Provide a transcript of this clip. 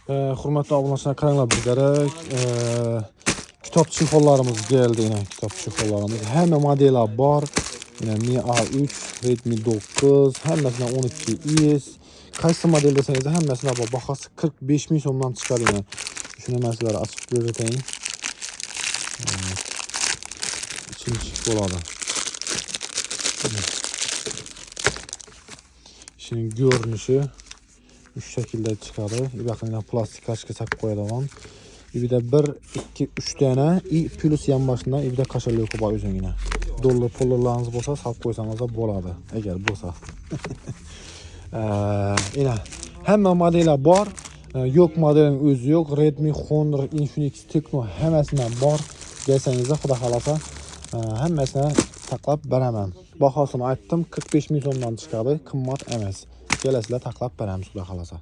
Hurmatli obunachilar, qaranglar bizlere kitap çifollarımız geldi yine. Kitap çifollarımız. Hamma modeller bor. Yine Mi A3, Redmi 9, hammasidan 12 Qaysi model desangiz hammasida bor. Bahası 45 ming so'mdan chiqadi yine. Shuni men sizlarga ochib ko'rsatayin. İçinchi bo'ladi. Şimdi görünüşü şu şekilde çıkardı. Bakın plastik kaşık sakıp koyalım. Bir de 1, 2, 3 tane plus yan başında bir de kaşarlı kuba üzerine. Dollar pollarlarınız olsa sakıp koysanız da boladı. Eğer olsa. Yine hemen modeller var. Yok modelin özü yok. Redmi, Honor, Infinix, Tecno hemmesinden var. Gelseniz de xudo xolasa hemmesine taklap veremem. Bahasını aytdım 45 ming so'mdan chiqadi. Qimmat emas. Kelasizlar taklap beramiz xudo xolasa.